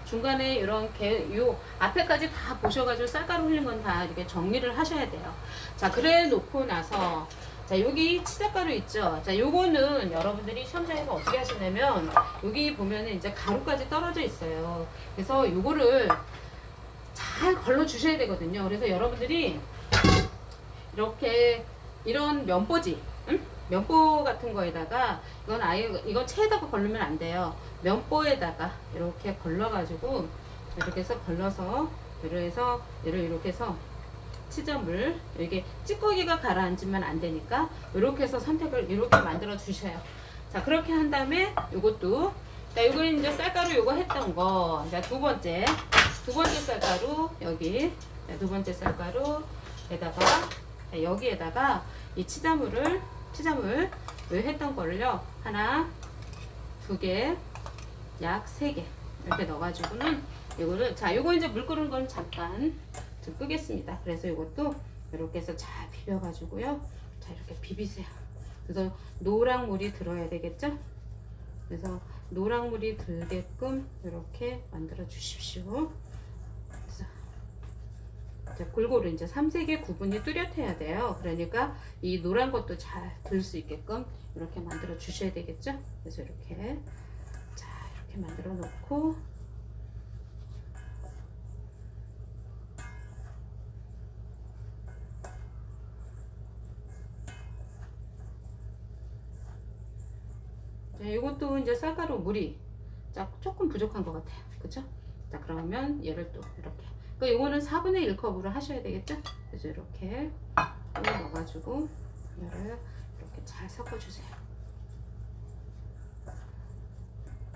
A: 중간에 이렇게 요 앞에까지 다 보셔가지고 쌀가루 흘린 건 다 이렇게 정리를 하셔야 돼요. 자, 그래 놓고 나서 자, 여기 치자가루 있죠. 자, 요거는 여러분들이 시험장에서 어떻게 하시냐면 여기 보면은 이제 가루까지 떨어져 있어요. 그래서 요거를 잘 걸러 주셔야 되거든요. 그래서 여러분들이 이렇게 이런 면보지, 응? 면보 같은 거에다가 이건 아예 이건 체에다가 걸르면 안 돼요. 면보에다가 이렇게 걸러가지고 이렇게 해서 걸러서 얘를 이렇게 해서 치점을 이게 찌꺼기가 가라앉으면 안 되니까 이렇게 해서 선택을 이렇게 만들어 주셔요. 자, 그렇게 한 다음에 요것도 자, 요거 이제 쌀가루 요거 했던 거. 자, 두 번째 쌀가루 여기. 자, 두 번째 쌀가루에다가 자, 여기에다가 이 치자물 요 했던 거를요. 하나, 두 개, 약 3개 이렇게 넣어가지고는 요거를 자, 요거 이제 물 끓는 건 잠깐 좀 끄겠습니다. 그래서 이것도 이렇게 해서 잘 비벼가지고요. 자, 이렇게 비비세요. 그래서 노랑물이 들어야 되겠죠? 그래서 노랑물이 들게끔 이렇게 만들어 주십시오. 그래서 자, 골고루 이제 3-4개 구분이 뚜렷해야 돼요. 그러니까 이 노란 것도 잘 들 수 있게끔 이렇게 만들어 주셔야 되겠죠? 그래서 이렇게 자, 이렇게 만들어 놓고 자, 이것도 이제 쌀가루 물이 자, 조금 부족한 것 같아요. 그쵸? 자, 그러면 얘를 또 이렇게. 그러니까 이거는 4분의 1컵으로 하셔야 되겠죠? 그래서 이렇게 넣어가지고 얘를 이렇게 잘 섞어주세요.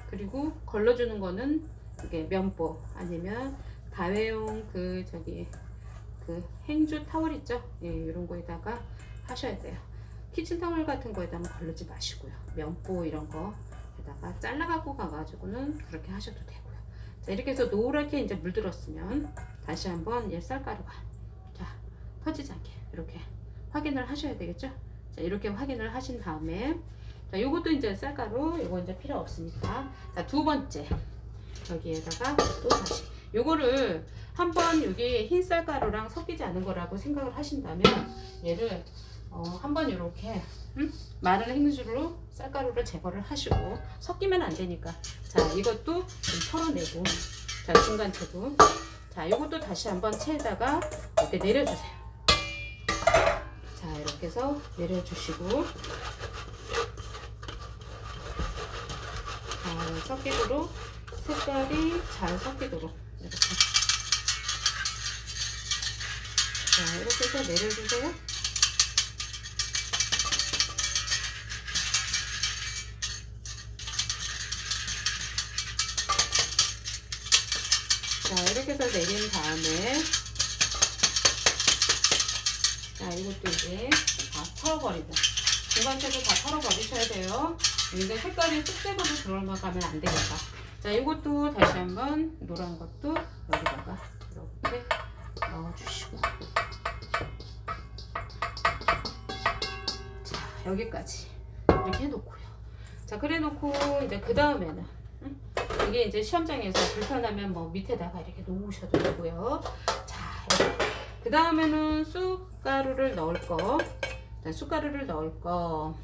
A: 그리고 걸러주는 거는 이게 면보 아니면 다회용 그 행주 타월 있죠? 예, 이런 거에다가 하셔야 돼요. 키친타월 같은 거에다는 걸르지 마시고요. 면보 이런 거에다가 잘라 갖고 가가지고는 그렇게 하셔도 되고요. 자, 이렇게 해서 노랗게 이제 물들었으면 다시 한번 얘 쌀가루가 자, 터지지 않게 이렇게 확인을 하셔야 되겠죠? 자, 이렇게 확인을 하신 다음에 자, 요것도 이제 쌀가루 요거 이제 필요 없으니까 자, 두 번째 여기에다가 또 다시 요거를 한번 여기 흰 쌀가루랑 섞이지 않은 거라고 생각을 하신다면 얘를 한번 이렇게 마른 행주로 쌀가루를 제거를 하시고 섞이면 안 되니까 자, 이것도 좀 털어내고 자, 중간채도 자, 이것도 다시 한번 체에다가 이렇게 내려주세요. 자, 이렇게 해서 내려주시고 잘 섞이도록 색깔이 잘 섞이도록 이렇게 자, 이렇게 해서 내려주세요. 자, 이렇게 해서 내린 다음에 자, 이것도 이제 다 털어버리고 중간채도 다 털어버리셔야 돼요. 근데 색깔이 쑥색으로 들어가면 안 되니까. 자, 이것도 다시 한번 노란 것도 여기다가 이렇게 넣어주시고 자, 여기까지 이렇게 해놓고요. 자, 그래 놓고 이제 그 다음에는 이게 이제 시험장에서 불편하면 뭐 밑에다가 이렇게 놓으셔도 되고요. 자, 이렇게. 그 다음에는 쑥가루를 넣을 거. 자, 쑥가루를 넣을 거.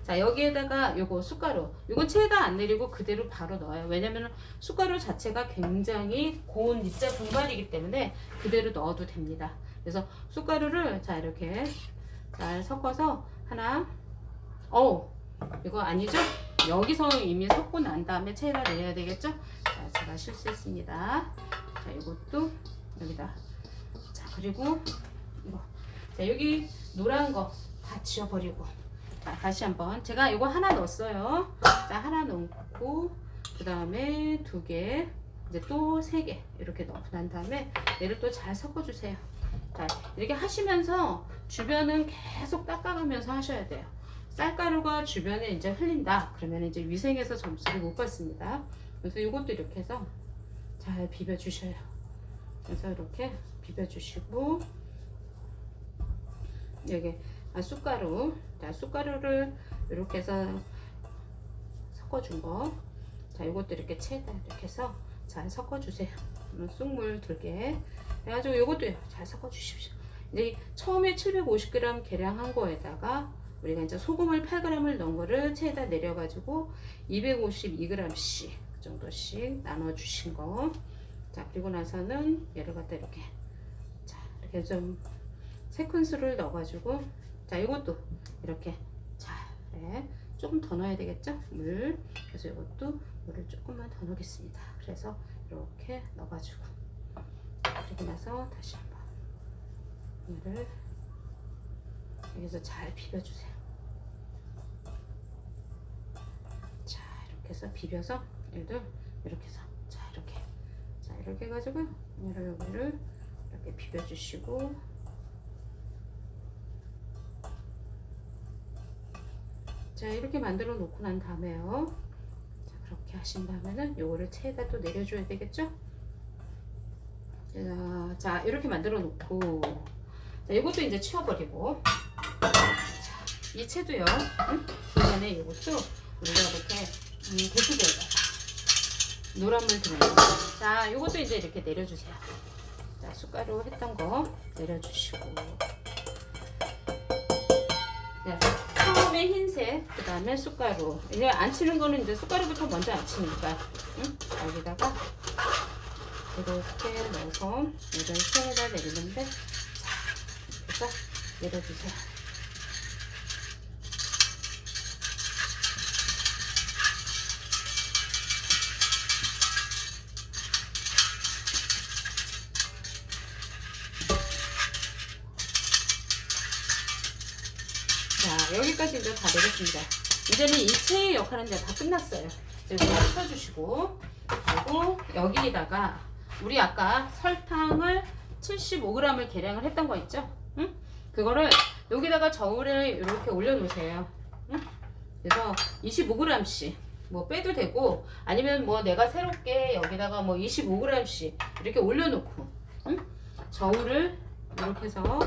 A: 자, 여기에다가 요거 쑥가루. 요건 체에다 안 내리고 그대로 바로 넣어요. 왜냐면 쑥가루 자체가 굉장히 고운 입자 분말이기 때문에 그대로 넣어도 됩니다. 그래서 쑥가루를 자, 이렇게 잘 섞어서 하나. 이거 아니죠? 여기서 이미 섞고 난 다음에 체에다 내야 되겠죠? 자, 제가 실수했습니다. 자, 이것도 여기다. 자, 그리고 이거. 자, 여기 노란 거 다 지워버리고. 자, 다시 한번. 제가 이거 하나 넣었어요. 자, 하나 넣고, 그 다음에 2개, 이제 또 3개. 이렇게 넣고 난 다음에 얘를 또 잘 섞어주세요. 자, 이렇게 하시면서 주변은 계속 닦아가면서 하셔야 돼요. 쌀가루가 주변에 이제 흘린다. 그러면 이제 위생에서 점수를 못 받습니다. 그래서 이것도 이렇게 해서 잘 비벼 주셔요. 그래서 이렇게 비벼 주시고, 여기 쑥가루, 자 쑥가루를 이렇게 해서 섞어준 거, 자 이것도 이렇게 체에다 이렇게 해서 잘 섞어주세요. 쑥물 들게 해가지고 이것도 잘 섞어주십시오. 이제 처음에 750g 계량한 거에다가 우리가 이제 소금을 8g을 넣은 거를 체에다 내려가지고 252g씩 그 정도씩 나눠 주신 거. 자 그리고 나서는 얘를 갖다 이렇게, 자 이렇게 좀 3큰술을 넣어가지고, 자 이것도 이렇게 잘 조금 더 넣어야 되겠죠, 물. 그래서 이것도 물을 조금만 더 넣겠습니다. 그래서 이렇게 넣어가지고, 그리고 나서 다시 한번 물을 여기서 잘 비벼주세요. 자 이렇게 해서 비벼서 얘들 이렇게 해서 자 이렇게 해가지고 얘를 여기를 이렇게 비벼주시고, 자 이렇게 만들어 놓고 난 다음에요, 자 그렇게 하신 다음에는 요거를 체에다 또 내려줘야 되겠죠. 자 이렇게 만들어 놓고, 자 이것도 이제 치워버리고, 자, 이 채도요, 중간에 이것도 우리가 이렇게 배수구에다가 노란물 들어있는, 자 이것도 이제 이렇게 내려주세요. 자 숟가루 했던 거 내려주시고, 자, 처음에 흰색, 그 다음에 쑥가루. 이제 안 치는 거는 이제 쑥가루부터 먼저 안 치니까, 여기다가 이렇게 넣어서 이걸 체에다 내리는데, 자, 이렇게 내려주세요. 자, 여기까지 이제 다 내렸습니다. 이제는 이 체의 역할은 이제 다 끝났어요. 이제 이거 펴주시고, 그리고 여기다가 우리 아까 설탕을 75g을 계량을 했던 거 있죠? 응? 그거를 여기다가 저울에 이렇게 올려놓으세요. 응? 그래서 25g씩 뭐 빼도 되고, 아니면 뭐 내가 새롭게 여기다가 뭐 25g씩 이렇게 올려놓고, 응? 저울을 이렇게 해서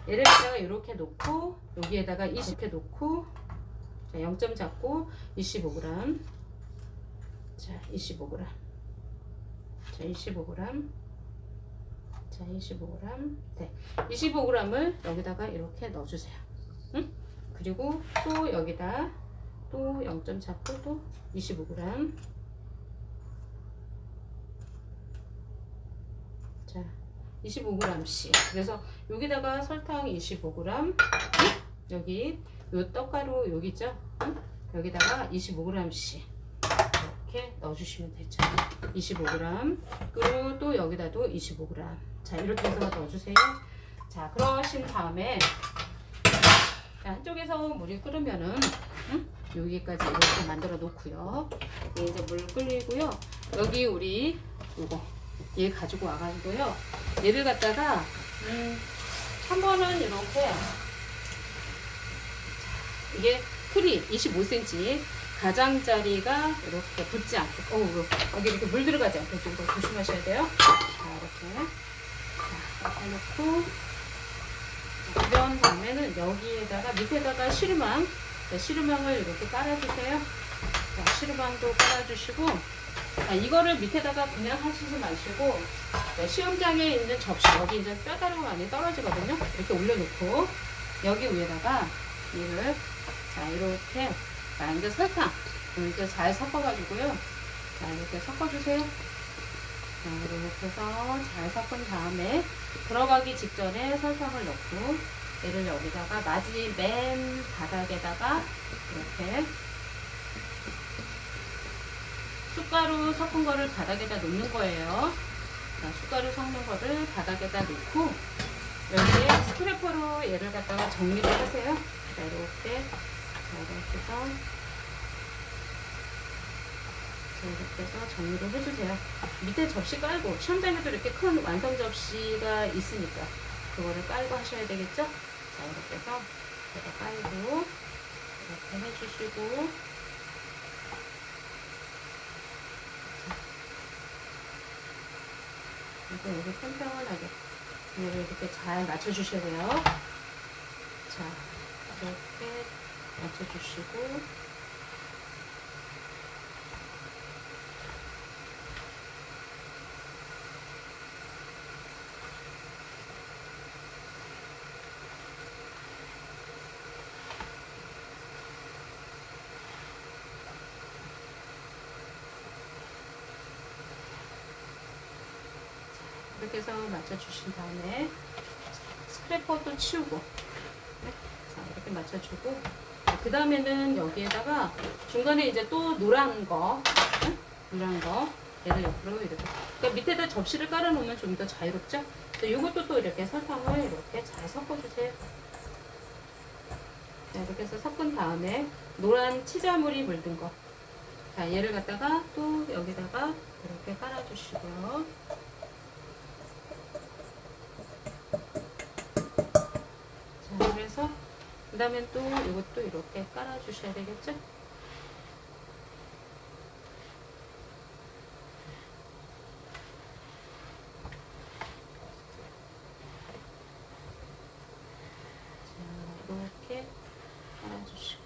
A: 얘를다가 이렇게 놓고, 여기에다가 20개 놓고, 자 0점 잡고 25g, 자 25g, 자 25g, 자 25g, 네 25g을 여기다가 이렇게 넣어주세요. 응? 그리고 또 여기다 또 0점 잡고 또 25g, 자 25g씩. 그래서 여기다가 설탕 25g, 여기 요 떡가루 여기 있죠? 여기다가 25g씩 이렇게 넣어주시면 되죠. 25g. 그리고 또 여기다도 25g. 자 이렇게 해서 넣어주세요. 자 그러신 다음에, 자, 한쪽에서 물이 끓으면은 여기까지 이렇게 만들어 놓고요. 이제 물 끓이고요. 여기 우리 요거 얘 가지고 와가지고요. 얘를 갖다가 한 번은 이렇게, 이게 틀이 25cm, 가장자리가 이렇게 붙지 않게, 여기 이렇게 물 들어가지 않게 좀 더 조심하셔야 돼요. 자 이렇게, 자 이렇게 놓고, 자, 그런 다음에는 여기에다가 밑에다가 시루망, 자, 시루망을 이렇게 깔아주세요. 자 시루망도 깔아주시고, 자, 이거를 밑에다가 그냥 하시지 마시고, 자, 시험장에 있는 접시, 여기 이제 쌀가루가 많이 떨어지거든요. 이렇게 올려놓고, 여기 위에다가 이를, 자, 이렇게, 자, 이제 설탕, 이렇게 잘 섞어가지고요. 자, 이렇게 섞어주세요. 자, 이렇게 해서 잘 섞은 다음에, 들어가기 직전에 설탕을 넣고, 얘를 여기다가 맨 바닥에다가 이렇게, 숟가루 섞은 거를 바닥에다 놓는 거예요. 자, 숟가루 섞는 거를 바닥에다 놓고, 여기에 스크래퍼로 얘를 갖다가 정리를 하세요. 자, 이렇게 해서, 자, 이렇게 해서 정리를 해주세요. 밑에 접시 깔고, 시험장에도 이렇게 큰 완성 접시가 있으니까, 그거를 깔고 하셔야 되겠죠? 자, 이렇게 해서, 제가 깔고, 이렇게 해주시고, 그래서 여기 평평하게 얘를 이렇게 잘 맞춰주셔야 돼요. 자, 이렇게 맞춰주시고, 이렇게 해서 맞춰주신 다음에 스크래퍼도 치우고, 네? 자, 이렇게 맞춰주고, 그 다음에는 여기에다가 중간에 이제 또 노란 거, 네? 노란 거 얘를 옆으로 이렇게, 그러니까 밑에다 접시를 깔아 놓으면 좀 더 자유롭죠? 이것도 또 이렇게 설탕을 이렇게 잘 섞어주세요. 자, 이렇게 해서 섞은 다음에 노란 치자물이 물든 거, 자, 얘를 갖다가 또 여기다가 이렇게 깔아주시고요. 자, 그래서 그 다음에 또 이것도 이렇게 깔아주셔야 되겠죠? 자, 이렇게 깔아주시고,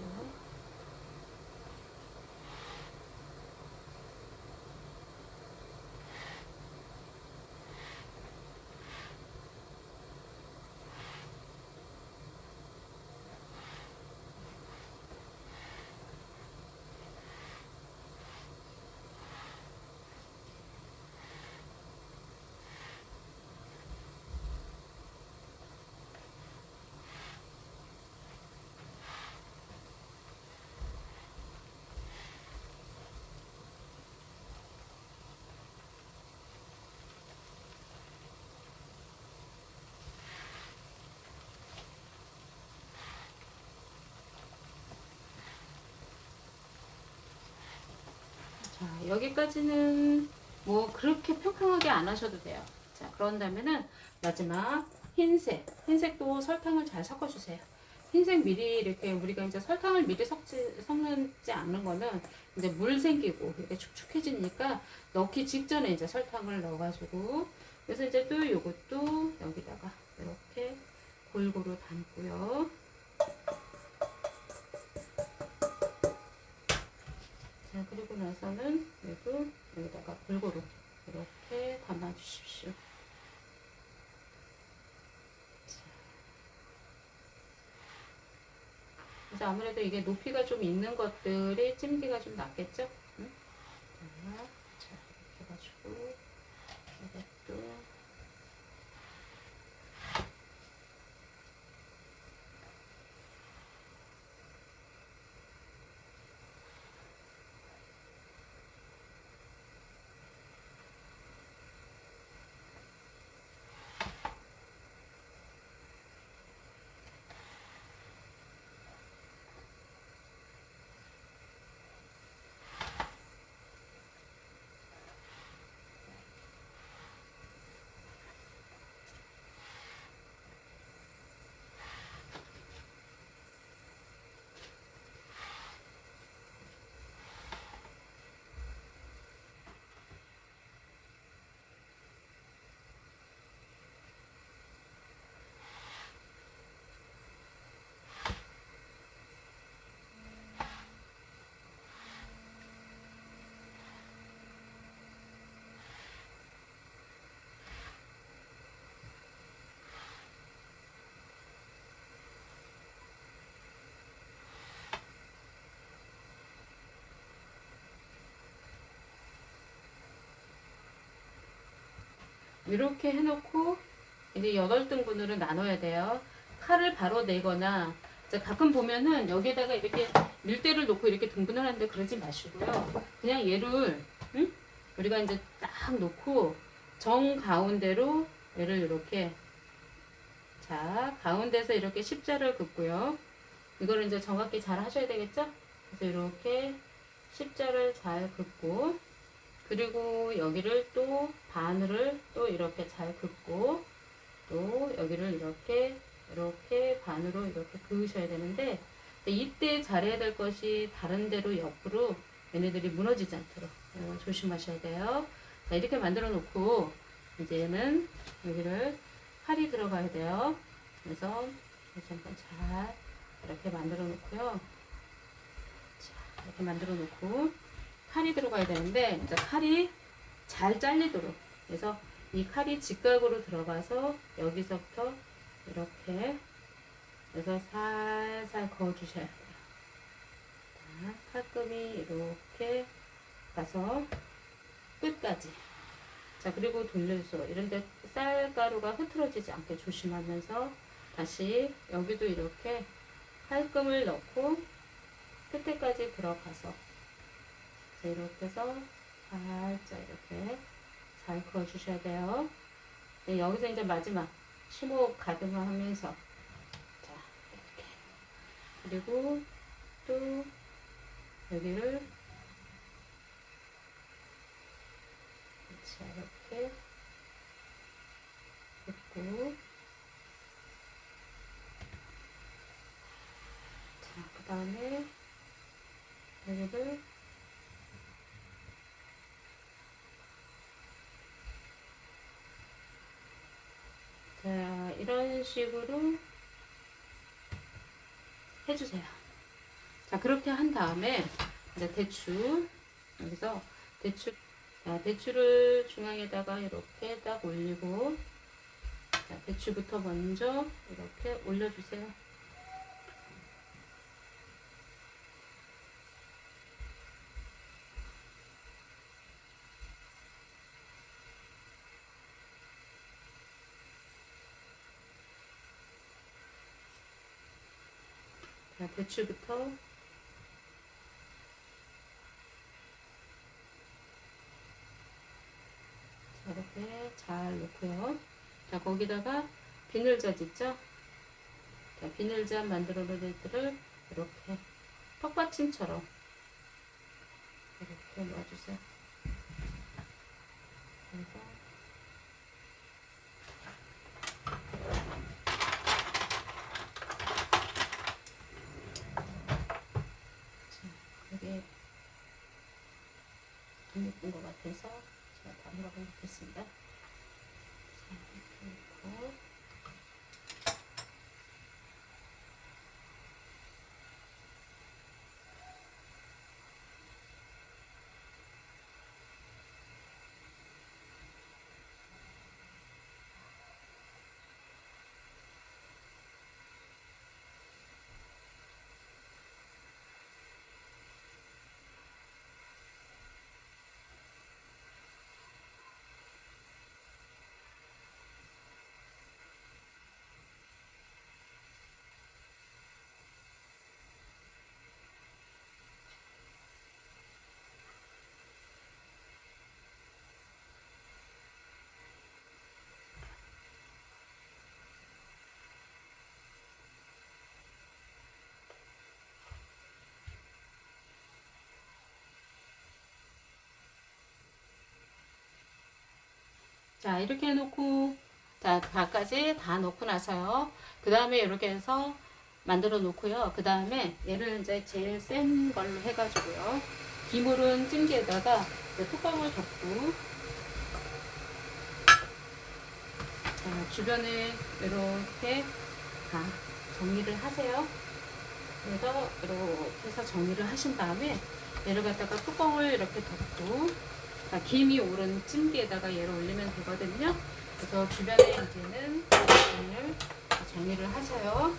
A: 자, 여기까지는 뭐 그렇게 평평하게 안 하셔도 돼요. 자, 그런 다음에는 마지막 흰색도 설탕을 잘 섞어주세요. 흰색 미리 이렇게 우리가 이제 설탕을 미리 섞지 않는 거는 이제 물 생기고 이렇게 축축해지니까 넣기 직전에 이제 설탕을 넣어가지고, 그래서 이제 또 요것도 여기다가 이렇게 골고루 담고요. 자, 그리고 나서는 얘도 여기다가 골고루 이렇게 담아 주십시오. 그래서 아무래도 이게 높이가 좀 있는 것들이 찜기가 좀 낫겠죠? 응? 자, 이렇게 해가지고 이것도 이렇게 해놓고 이제 8등분으로 나눠야 돼요. 칼을 바로 내거나, 가끔 보면은 여기에다가 이렇게 밀대를 놓고 이렇게 등분을 하는데 그러지 마시고요. 그냥 얘를, 응? 우리가 이제 딱 놓고 정 가운데로 얘를 이렇게, 자, 가운데서 이렇게 십자를 긋고요. 이거를 이제 정확히 잘 하셔야 되겠죠? 그래서 이렇게 십자를 잘 긋고, 그리고 여기를 또 바늘을 또 이렇게 잘 긋고, 또 여기를 이렇게 반으로 이렇게 그으셔야 되는데, 이때 잘해야 될 것이 다른 데로 옆으로 얘네들이 무너지지 않도록 조심하셔야 돼요. 자, 이렇게 만들어 놓고 이제는 여기를 칼이 들어가야 돼요. 그래서 다시 한번 잘 이렇게 만들어 놓고요. 자, 이렇게 만들어 놓고 칼이 들어가야 되는데 이제 칼이 잘 잘리도록, 그래서 이 칼이 직각으로 들어가서 여기서부터 이렇게 그래서 살살 그어 주셔야 돼요. 자, 칼금이 이렇게 가서 끝까지. 자, 그리고 돌려서 이런데 쌀가루가 흐트러지지 않게 조심하면서 다시 여기도 이렇게 칼금을 넣고 끝에까지 들어가서 이렇게 해서 살짝 이렇게 잘 그어 주셔야 돼요. 네, 여기서 이제 마지막 심호흡 가득하면서 자, 이렇게. 그리고 또 여기를 자, 이렇게 했고, 자, 그 다음에 여기를 자, 이런 식으로 해주세요. 자, 그렇게 한 다음에 이제 대추, 여기서 대추를 중앙에다가 이렇게 딱 올리고, 자, 대추부터 먼저 이렇게 올려주세요. 자, 대추부터 이렇게 잘 놓고요. 자, 거기다가 비늘젓 있죠? 자, 비늘젓 만들어 놓은 애들을 이렇게 턱받침처럼 이렇게 놓아주세요. 그래서 자, 그게 안 예쁜 것 같아서 제가 다른 거 해놓겠습니다. 자, 이렇게 놓고 자, 이렇게 해놓고, 자, 다까지 다 넣고 나서요. 그 다음에 이렇게 해서 만들어 놓고요. 그 다음에 얘를 이제 제일 센 걸로 해가지고요. 기물은 찜기에다가 뚜껑을 덮고, 자, 주변에 이렇게 다 정리를 하세요. 그래서 이렇게 해서 정리를 하신 다음에 얘를 갖다가 뚜껑을 이렇게 덮고, 자, 김이 오른 찜기에다가 얘를 올리면 되거든요. 그래서 주변에 이제는 부분을 정리를 하셔요.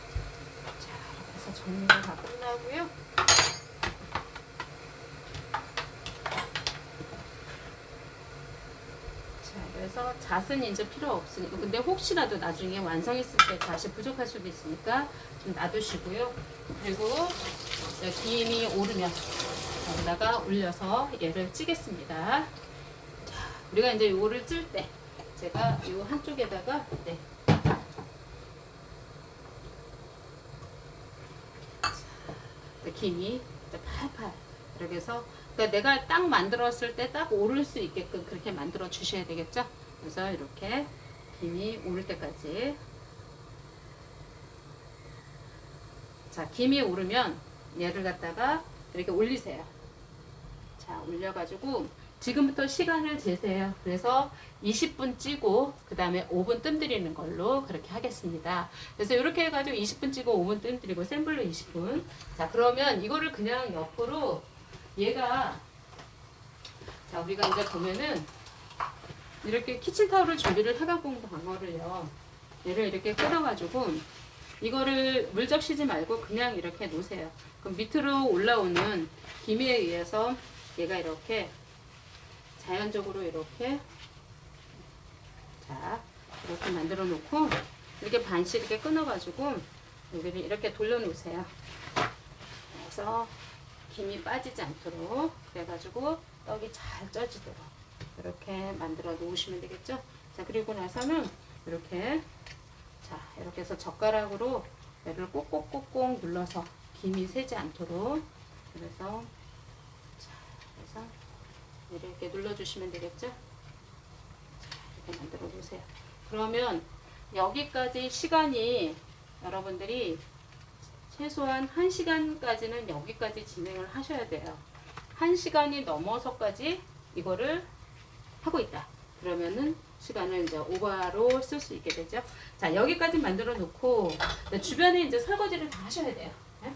A: 자, 이렇게 해서 정리가 다 끝나고요. 자, 그래서 잣은 이제 필요 없으니까. 근데 혹시라도 나중에 완성했을 때 잣이 부족할 수도 있으니까 좀 놔두시고요. 그리고 김이 오르면 여기다가 올려서 얘를 찌겠습니다. 자, 우리가 이제 요거를 찔 때 제가 요 한쪽에다가 네. 자, 김이 팔팔 이렇게 해서 그러니까 내가 딱 만들었을 때 딱 오를 수 있게끔 그렇게 만들어 주셔야 되겠죠. 그래서 이렇게 김이 오를 때까지, 자, 김이 오르면 얘를 갖다가 이렇게 올리세요. 자, 올려가지고 지금부터 시간을 재세요. 그래서 20분 찌고 그 다음에 5분 뜸 들이는 걸로 그렇게 하겠습니다. 그래서 이렇게 해가지고 20분 찌고 5분 뜸 들이고 센 불로 20분. 자, 그러면 이거를 그냥 옆으로 얘가, 자, 우리가 이제 보면은 이렇게 키친타올을 준비를 해갖고 온 방어를요, 얘를 이렇게 끓여가지고 이거를 물 적시지 말고 그냥 이렇게 놓으세요. 그럼 밑으로 올라오는 기미에 의해서 얘가 이렇게 자연적으로 이렇게, 자, 이렇게 만들어 놓고 이렇게 반씩 이렇게 끊어가지고 여기를 이렇게 돌려 놓으세요. 그래서 김이 빠지지 않도록, 그래가지고 떡이 잘 쪄지도록 이렇게 만들어 놓으시면 되겠죠. 자, 그리고 나서는 이렇게, 자, 이렇게 해서 젓가락으로 얘를 꼭꼭꼭꼭 눌러서 김이 새지 않도록, 그래서, 자, 그래서 이렇게 눌러주시면 되겠죠. 자, 이렇게 만들어 놓으세요. 그러면 여기까지 시간이 여러분들이 최소한 1시간까지는 여기까지 진행을 하셔야 돼요. 1시간이 넘어서까지 이거를 하고 있다. 그러면은 시간을 이제 오버로 쓸 수 있게 되죠. 자, 여기까지 만들어 놓고 주변에 이제 설거지를 다 하셔야 돼요. 네?